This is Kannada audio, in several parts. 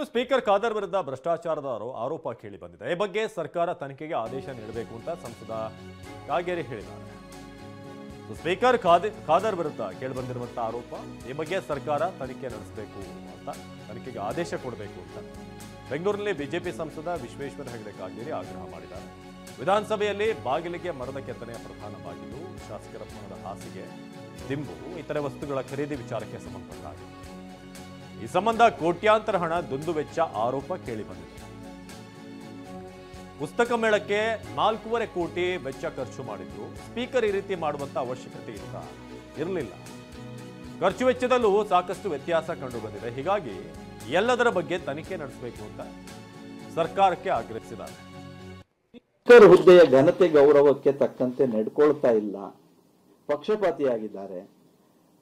ಸ್ಪೀಕರ್ ಖಾದರ್ ವಿರುದ್ಧ ಭ್ರಷ್ಟಾಚಾರದ ಆರೋಪ ಕೇಳಿ ಬಂದಿದೆ. ಈ ಬಗ್ಗೆ ಸರ್ಕಾರ ತನಿಖೆಗೆ ಆದೇಶ ನೀಡಬೇಕು ಅಂತ ಸಂಸದ ಕಾಗೇರಿ ಹೇಳಿದ್ದಾರೆ. ಸ್ಪೀಕರ್ ಖಾದರ್ ವಿರುದ್ಧ ಕೇಳಿ ಬಂದಿರುವಂತಹ ಆರೋಪ, ಈ ಬಗ್ಗೆ ಸರ್ಕಾರ ತನಿಖೆ ನಡೆಸಬೇಕು ಅಂತ, ತನಿಖೆಗೆ ಆದೇಶ ಕೊಡಬೇಕು ಅಂತ ಬೆಂಗಳೂರಿನಲ್ಲಿ ಬಿಜೆಪಿ ಸಂಸದ ವಿಶ್ವೇಶ್ವರ ಹೆಗಡೆ ಕಾಗೇರಿ ಆಗ್ರಹ ಮಾಡಿದ್ದಾರೆ. ವಿಧಾನಸಭೆಯಲ್ಲಿ ಬಾಗಿಲಿಗೆ ಮರದ ಕೆತ್ತನೆಯ ಪ್ರಧಾನ ಬಾಗಿಲು, ಶಾಸಕರ ಭವನದ ಹಾಸಿಗೆ, ದಿಂಬು, ಇತರೆ ವಸ್ತುಗಳ ಖರೀದಿ ವಿಚಾರಕ್ಕೆ ಸಂಬಂಧಪಟ್ಟ ಹಾಗೆ ಈ ಸಂಬಂಧ ಕೋಟ್ಯಾಂತರ ಹಣ ದುಂದುವೆಚ್ಚ ಆರೋಪ ಕೇಳಿಬಂದಿದೆ. ಪುಸ್ತಕ ಮೇಳಕ್ಕೆ 4.5 ಕೋಟಿ ವೆಚ್ಚ ಖರ್ಚು ಮಾಡಿದ್ರು. ಸ್ಪೀಕರ್ ಈ ರೀತಿ ಮಾಡುವಂತ ಅವಶ್ಯಕತೆ ಇರಲಿಲ್ಲ. ಖರ್ಚು ವೆಚ್ಚದಲ್ಲೂ ಸಾಕಷ್ಟು ವ್ಯತ್ಯಾಸ ಕಂಡು ಬಂದಿದೆ. ಹೀಗಾಗಿ ಎಲ್ಲದರ ಬಗ್ಗೆ ತನಿಖೆ ನಡೆಸಬೇಕು ಅಂತ ಸರ್ಕಾರಕ್ಕೆ ಆಗ್ರಹಿಸಿದ್ದಾರೆ. ಸ್ಪೀಕರ್ ಹುದ್ದೆಯ ಘನತೆ ಗೌರವಕ್ಕೆ ತಕ್ಕಂತೆ ನಡ್ಕೊಳ್ತಾ ಇಲ್ಲ, ಪಕ್ಷಪಾತಿಯಾಗಿದ್ದಾರೆ.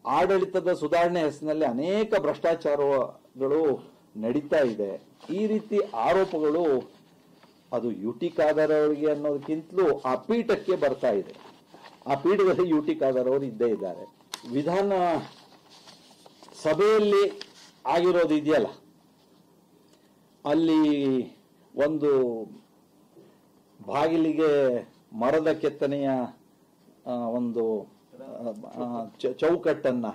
ಆಡಳಿತದ ಸುಧಾರಣೆ ಹೆಸರಿನಲ್ಲಿ ಅನೇಕ ಭ್ರಷ್ಟಾಚಾರಗಳು ನಡೀತಾ ಇದೆ. ಈ ರೀತಿ ಆರೋಪಗಳು ಅದು ಯುಟಿ ಖಾದರ್ ಅವರಿಗೆ ಅನ್ನೋದಕ್ಕಿಂತಲೂ ಆ ಪೀಠಕ್ಕೆ ಬರ್ತಾ ಇದೆ. ಆ ಪೀಠದಲ್ಲಿ ಯುಟಿ ಖಾದರ್ ಅವರು ಇದ್ದೇ ಇದ್ದಾರೆ. ವಿಧಾನ ಸಭೆಯಲ್ಲಿ ಆಗಿರೋದು ಇದೆಯಲ್ಲ, ಅಲ್ಲಿ ಒಂದು ಬಾಗಿಲಿಗೆ ಮರದ ಕೆತ್ತನೆಯ ಒಂದು ಚೌಕಟ್ಟನ್ನ,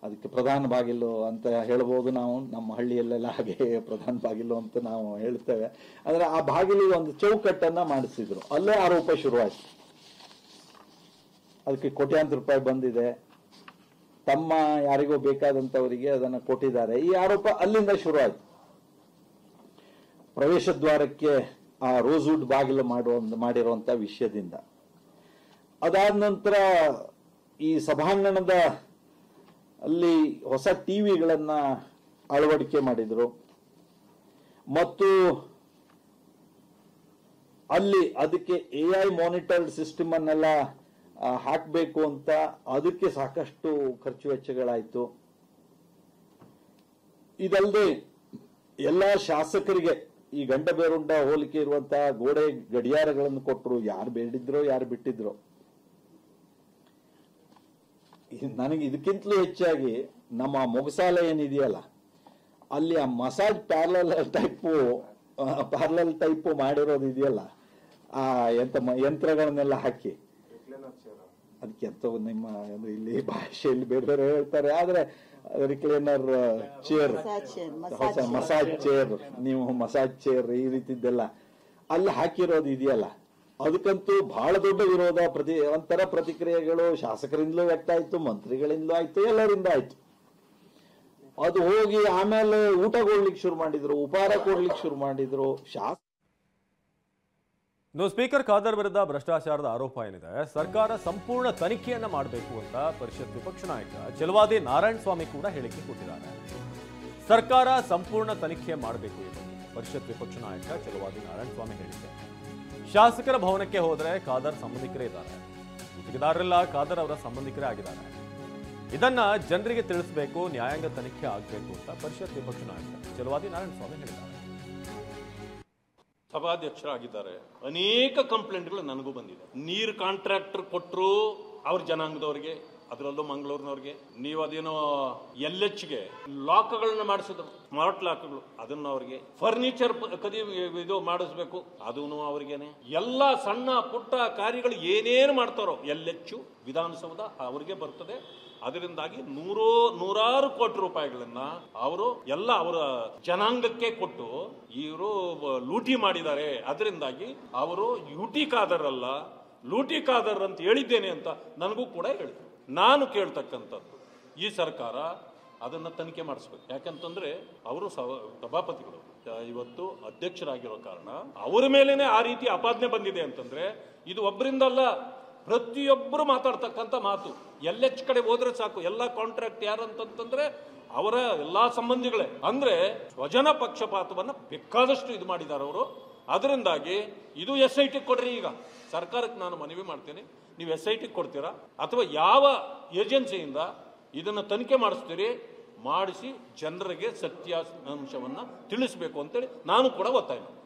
ಅದಕ್ಕೆ ಪ್ರಧಾನ ಬಾಗಿಲು ಅಂತ ಹೇಳ್ಬೋದು ನಾವು, ನಮ್ಮ ಹಳ್ಳಿಯಲ್ಲೆಲ್ಲ ಹಾಗೆ ಪ್ರಧಾನ ಬಾಗಿಲು ಅಂತ ನಾವು ಹೇಳ್ತೇವೆ. ಅಂದ್ರೆ ಆ ಬಾಗಿಲಿಗೆ ಒಂದು ಚೌಕಟ್ಟನ್ನ ಮಾಡಿಸಿದ್ರು. ಅಲ್ಲೇ ಆರೋಪ ಶುರುವಾಯಿತು. ಅದಕ್ಕೆ ಕೋಟ್ಯಾಂತರ ರೂಪಾಯಿ ಬಂದಿದೆ, ತಮ್ಮ ಯಾರಿಗೋ ಬೇಕಾದಂತವರಿಗೆ ಅದನ್ನ ಕೊಟ್ಟಿದ್ದಾರೆ, ಈ ಆರೋಪ ಅಲ್ಲಿಂದ ಶುರುವಾಯಿತು. ಪ್ರವೇಶ ದ್ವಾರಕ್ಕೆ ಆ ರೋಸ್ವುಡ್ ಬಾಗಿಲು ಮಾಡಿರುವಂತ ವಿಷಯದಿಂದ. ಅದಾದ ನಂತರ ಈ ಸಭಾಂಗಣದ ಅಲ್ಲಿ ಹೊಸ ಟಿವಿಗಳನ್ನ ಅಳವಡಿಕೆ ಮಾಡಿದ್ರು ಮತ್ತು ಅಲ್ಲಿ ಅದಕ್ಕೆ AI ಮಾನಿಟರ್ಡ್ ಸಿಸ್ಟಮ್ ಅನ್ನೆಲ್ಲ ಹಾಕಬೇಕು ಅಂತ ಅದಕ್ಕೆ ಸಾಕಷ್ಟು ಖರ್ಚು ವೆಚ್ಚಗಳಾಯಿತು. ಇದಲ್ಲದೆ ಎಲ್ಲ ಶಾಸಕರಿಗೆ ಈ ಗಂಡ ಬೇರುಂಡ ಹೋಲಿಕೆ ಇರುವಂತಹ ಗೋಡೆ ಗಡಿಯಾರಗಳನ್ನು ಕೊಟ್ಟರು. ಯಾರು ಬೇಡಿದ್ರೋ ಯಾರು ಬಿಟ್ಟಿದ್ರು. ನನಗೆ ಇದಕ್ಕಿಂತಲೂ ಹೆಚ್ಚಾಗಿ ನಮ್ಮ ಮೊಗಸಾಲೆ ಏನಿದೆಯಲ್ಲ, ಅಲ್ಲಿ ಆ ಮಸಾಜ್ ಪ್ಯಾರಲಲ್ ಟೈಪು ಮಾಡಿರೋದು ಇದೆಯಲ್ಲ, ಆ ಯಂತ್ರಗಳನ್ನೆಲ್ಲ ಹಾಕಿ, ಅದಕ್ಕೆ ಎಂತ ನಿಮ್ಮ ಇಲ್ಲಿ ಭಾಷೆಯಲ್ಲಿ ಬೇರೆ ಬೇರೆ ಹೇಳ್ತಾರೆ, ಆದ್ರೆ ರಿಕ್ಲೈನರ್ ಚೇರ್, ಮಸಾಜ್ ಚೇರ್, ನೀವು ಮಸಾಜ್ ಚೇರ್ ಈ ರೀತಿದ್ದೆಲ್ಲ ಅಲ್ಲಿ ಹಾಕಿರೋದು ಇದೆಯಲ್ಲ, ಅದಕ್ಕಂತೂ ಬಹಳ ದೊಡ್ಡ ವಿರೋಧ, ಒಂಥರ ಪ್ರತಿಕ್ರಿಯೆಗಳು ಶಾಸಕರಿಂದಲೂ ವ್ಯಕ್ತ ಆಯ್ತು, ಮಂತ್ರಿಗಳಿಂದಲೂ ಆಯ್ತು, ಎಲ್ಲರಿಂದ ಆಯ್ತು. ಅದು ಹೋಗಿ ಆಮೇಲೆ ಊಟ ಕೊಡ್ಲಿಕ್ಕೆ ಶುರು ಮಾಡಿದ್ರು, ಉಪಹಾರ ಕೊಡ್ಲಿಕ್ಕೆ ಶುರು ಮಾಡಿದ್ರು. ಸ್ಪೀಕರ್ ಖಾದರ್ ವಿರುದ್ಧ ಭ್ರಷ್ಟಾಚಾರದ ಆರೋಪ ಏನಿದೆ, ಸರ್ಕಾರ ಸಂಪೂರ್ಣ ತನಿಖೆಯನ್ನ ಮಾಡಬೇಕು ಅಂತ ಪರಿಷತ್ ವಿಪಕ್ಷ ನಾಯಕ ಚೆಲುವಾದಿ ನಾರಾಯಣ ಸ್ವಾಮಿ ಕೂಡ ಹೇಳಿಕೆ ಕೊಟ್ಟಿದ್ದಾರೆ. ಸರ್ಕಾರ ಸಂಪೂರ್ಣ ತನಿಖೆ ಮಾಡಬೇಕು ಎಂದು ಪರಿಷತ್ ವಿಪಕ್ಷ ನಾಯಕ ಚೆಲುವಾದಿ ನಾರಾಯಣ ಸ್ವಾಮಿ ಹೇಳಿಕೆ. ಶಾಸಕರ ಭವನಕ್ಕೆ ಹೋದ್ರೆ ಖಾದರ್ ಸಂಬಂಧಿಕರೇ ಇದ್ದಾರೆ, ಗುತ್ತಿಗೆದಾರರೆಲ್ಲ ಖಾದರ್ ಅವರ ಸಂಬಂಧಿಕರೇ ಆಗಿದ್ದಾರೆ. ಇದನ್ನ ಜನರಿಗೆ ತಿಳಿಸಬೇಕು, ನ್ಯಾಯಾಂಗ ತನಿಖೆ ಆಗಬೇಕು ಅಂತ ಪರಿಷತ್ ವಿಪಕ್ಷ ನಾಯಕ ಚೆಲುವಾದಿ ನಾರಾಯಣ ಸ್ವಾಮಿ ಹೇಳಿದ್ದಾರೆ. ಸಭಾಧ್ಯಕ್ಷರಾಗಿದ್ದಾರೆ. ಅನೇಕ ಕಂಪ್ಲೇಂಟ್ಗಳು ನನಗೂ ಬಂದಿದೆ. ನೀರು ಕಾಂಟ್ರಾಕ್ಟರ್ ಕೊಟ್ಟರು ಅವ್ರ ಜನಾಂಗದವ್ರಿಗೆ, ಅದರಲ್ಲೂ ಮಂಗಳೂರಿನವ್ರಿಗೆ. ನೀವು ಅದೇನೋ LHಗೆ ಲಾಕ್ಗಳನ್ನ ಮಾಡಿಸಿದ್ರು, ಸ್ಮಾರ್ಟ್ ಲಾಕ್ಗಳು, ಅದನ್ನು ಅವ್ರಿಗೆ. ಫರ್ನಿಚರ್ ಇದು ಮಾಡಿಸ್ಬೇಕು, ಅದನ್ನು ಅವ್ರಿಗೇನೆ. ಎಲ್ಲ ಸಣ್ಣ ಪುಟ್ಟ ಕಾರ್ಯಗಳು ಏನೇನು ಮಾಡ್ತಾರೋ LH ವಿಧಾನಸೌಧ ಅವ್ರಿಗೆ ಬರ್ತದೆ. ಅದರಿಂದಾಗಿ ನೂರಾರು ಕೋಟಿ ರೂಪಾಯಿಗಳನ್ನ ಅವರು ಎಲ್ಲ ಅವರ ಜನಾಂಗಕ್ಕೆ ಕೊಟ್ಟು ಇವರು ಲೂಟಿ ಮಾಡಿದ್ದಾರೆ. ಅದರಿಂದಾಗಿ ಅವರು ಯುಟಿ ಖಾದರ್ ಅಲ್ಲ, ಲೂಟಿ ಖಾದರ್ ಅಂತ ಹೇಳಿದ್ದೇನೆ ಅಂತ ನನಗೂ ಕೂಡ ಹೇಳಿದ್ರು. ನಾನು ಕೇಳ್ತಕ್ಕಂಥದ್ದು, ಈ ಸರ್ಕಾರ ಅದನ್ನ ತನಿಖೆ ಮಾಡಿಸ್ಬೇಕು. ಯಾಕಂತಂದ್ರೆ ಅವರು ಸಭಾಪತಿಗಳು, ಇವತ್ತು ಅಧ್ಯಕ್ಷರಾಗಿರೋ ಕಾರಣ ಅವರ ಮೇಲೇನೆ ಆ ರೀತಿ ಆಪಾದನೆ ಬಂದಿದೆ ಅಂತಂದ್ರೆ ಇದು ಒಬ್ಬರಿಂದಲ್ಲ, ಪ್ರತಿಯೊಬ್ಬರು ಮಾತಾಡ್ತಕ್ಕಂಥ ಮಾತು. LH ಕಡೆ ಹೋದ್ರೆ ಸಾಕು, ಎಲ್ಲ ಕಾಂಟ್ರಾಕ್ಟ್ ಯಾರಂತಂದ್ರೆ ಅವರ ಎಲ್ಲಾ ಸಂಬಂಧಿಗಳೇ. ಅಂದ್ರೆ ಸ್ವಜನ ಪಕ್ಷಪಾತವನ್ನ ಬೇಕಾದಷ್ಟು ಇದು ಮಾಡಿದ್ದಾರೆ ಅವರು. ಅದರಿಂದಾಗಿ ಇದು SIT ಕೊಡ್ರಿ. ಈಗ ಸರ್ಕಾರಕ್ಕೆ ನಾನು ಮನವಿ ಮಾಡ್ತೇನೆ, ನೀವು SIT ಕೊಡ್ತೀರಾ ಅಥವಾ ಯಾವ ಏಜೆನ್ಸಿಯಿಂದ ಇದನ್ನ ತನಿಖೆ ಮಾಡಿಸ್ತೀರಿ, ಮಾಡಿಸಿ ಜನರಿಗೆ ಸತ್ಯಾಂಶವನ್ನ ತಿಳಿಸಬೇಕು ಅಂತೇಳಿ ನಾನು ಕೂಡ ಒತ್ತಾಯ ಮಾಡ್ತೀನಿ.